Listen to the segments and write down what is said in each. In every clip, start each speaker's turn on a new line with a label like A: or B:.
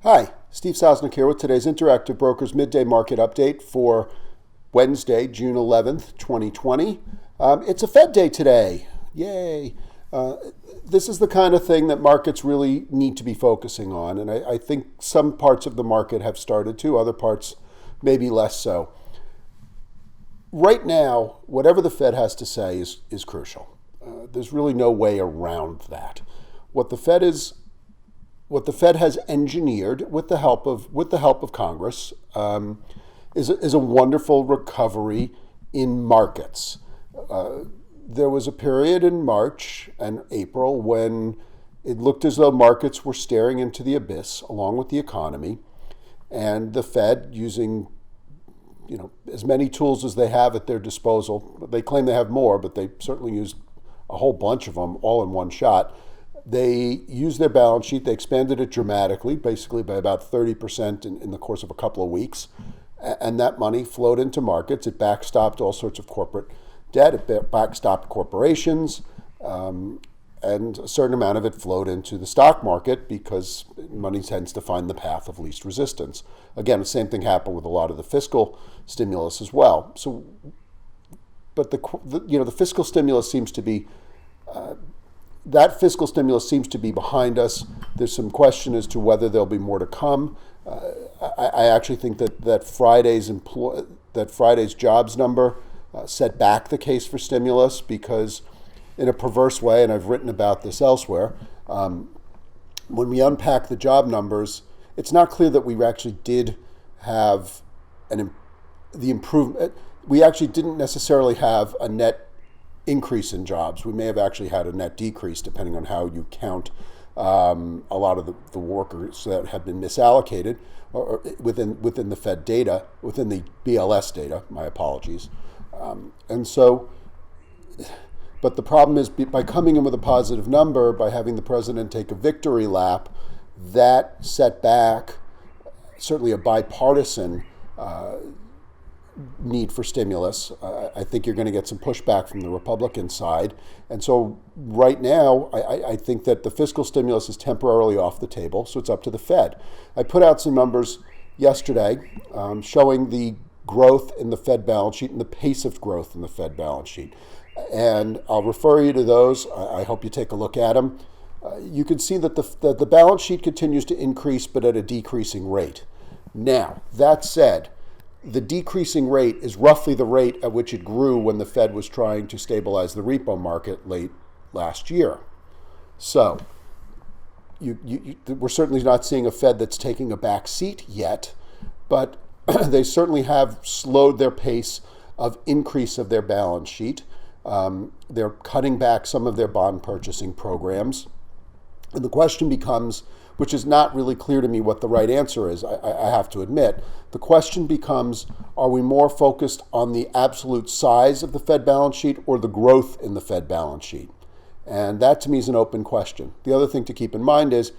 A: Hi, Steve Sosnick here with today's Interactive Brokers Midday Market Update for Wednesday, June 11th, 2020. It's a Fed day today. Yay. This is the kind of thing that markets really need to be focusing on, and I think some parts of the market have started to, other parts maybe less so. Right now, whatever the Fed has to say is crucial. There's really no way around that. What the Fed has engineered with the help of Congress is a wonderful recovery in markets. There was a period in March and April when it looked as though markets were staring into the abyss along with the economy, and the Fed, using as many tools as they have at their disposal. They claim they have more, but they certainly used a whole bunch of them all in one shot. They used their balance sheet. They expanded it dramatically, basically by about 30% in the course of a couple of weeks. And that money flowed into markets. It backstopped all sorts of corporate debt. It backstopped corporations. And a certain amount of it flowed into the stock market because money tends to find the path of least resistance. Again, the same thing happened with a lot of the fiscal stimulus as well. So, but the fiscal stimulus seems to be that fiscal stimulus seems to be behind us. There's some question as to whether there'll be more to come. I actually think that Friday's jobs number set back the case for stimulus because, in a perverse way, and I've written about this elsewhere, when we unpack the job numbers, it's not clear that we actually did have the improvement. We actually didn't necessarily have a net increase in jobs. We may have actually had a net decrease, depending on how you count a lot of the workers that have been misallocated or within the Fed data, within the BLS data. My apologies. But the problem is, by coming in with a positive number, by having the president take a victory lap, that set back certainly a bipartisan need for stimulus. I think you're going to get some pushback from the Republican side. And so right now, I think that the fiscal stimulus is temporarily off the table, so it's up to the Fed. I put out some numbers yesterday showing the growth in the Fed balance sheet and the pace of growth in the Fed balance sheet. And I'll refer you to those. I hope you take a look at them. You can see that the balance sheet continues to increase, but at a decreasing rate. Now, that said, the decreasing rate is roughly the rate at which it grew when the Fed was trying to stabilize the repo market late last year. So we're certainly not seeing a Fed that's taking a back seat yet, but they certainly have slowed their pace of increase of their balance sheet. They're cutting back some of their bond purchasing programs. And the question becomes, which is not really clear to me what the right answer is, I have to admit. The question becomes, are we more focused on the absolute size of the Fed balance sheet or the growth in the Fed balance sheet? And that, to me, is an open question. The other thing to keep in mind is,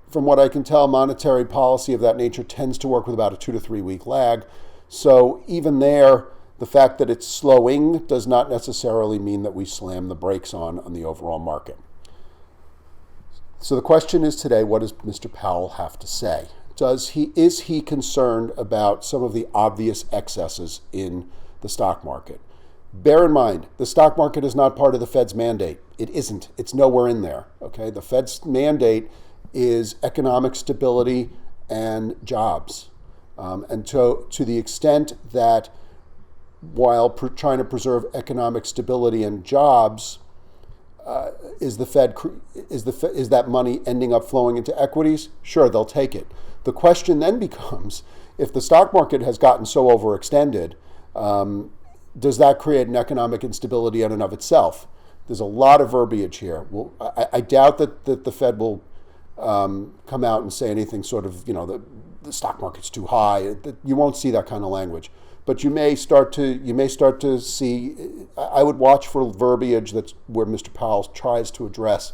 A: from what I can tell, monetary policy of that nature tends to work with about a 2 to 3 week lag. So even there, the fact that it's slowing does not necessarily mean that we slam the brakes on the overall market. So the question is today, what does Mr. Powell have to say? Is he concerned about some of the obvious excesses in the stock market? Bear in mind, the stock market is not part of the Fed's mandate. It isn't. It's nowhere in there. Okay, the Fed's mandate is economic stability and jobs. And to the extent that while trying to preserve economic stability and jobs, is that money ending up flowing into equities? Sure, they'll take it. The question then becomes, if the stock market has gotten so overextended, does that create an economic instability in and of itself? There's a lot of verbiage here. Well, I doubt that the Fed will come out and say anything sort of, the stock market's too high. You won't see that kind of language. But you may start to see. I would watch for verbiage that's where Mr. Powell tries to address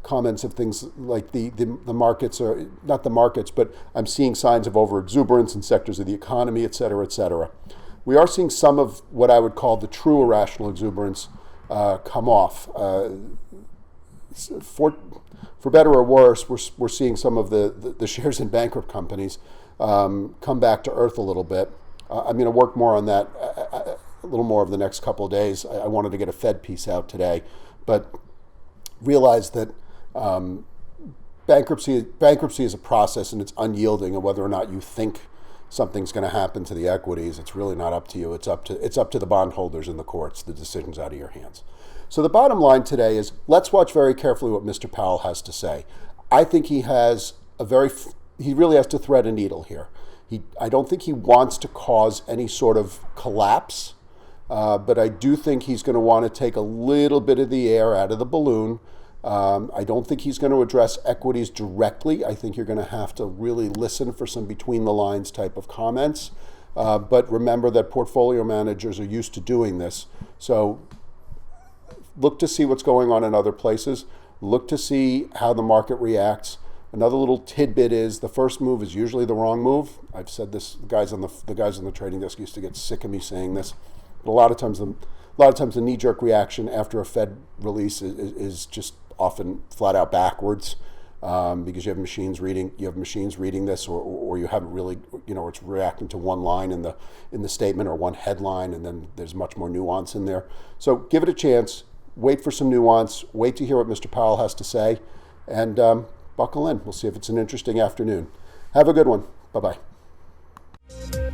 A: comments of things like the markets are not the markets, but I'm seeing signs of overexuberance in sectors of the economy, et cetera, et cetera. We are seeing some of what I would call the true irrational exuberance come off. for better or worse, we're seeing some of the shares in bankrupt companies come back to earth a little bit. I'm going to work more on that a little more over the next couple of days. I wanted to get a Fed piece out today, but realize that bankruptcy is a process, and it's unyielding. And whether or not you think something's going to happen to the equities, it's really not up to you. It's up to the bondholders and the courts. The decision's out of your hands. So the bottom line today is, let's watch very carefully what Mr. Powell has to say. I think he really has to thread a needle here. I don't think he wants to cause any sort of collapse, but I do think he's going to want to take a little bit of the air out of the balloon. I don't think he's going to address equities directly. I think you're going to have to really listen for some between the lines type of comments. But remember that portfolio managers are used to doing this. So look to see what's going on in other places. Look to see how the market reacts. Another little tidbit is the first move is usually the wrong move. I've said this. The guys on the trading desk used to get sick of me saying this. But a lot of times the knee-jerk reaction after a Fed release is just often flat out backwards, because you have machines reading this, or you haven't really, it's reacting to one line in the statement or one headline, and then there's much more nuance in there. So give it a chance. Wait for some nuance. Wait to hear what Mr. Powell has to say, and buckle in. We'll see if it's an interesting afternoon. Have a good one. Bye-bye.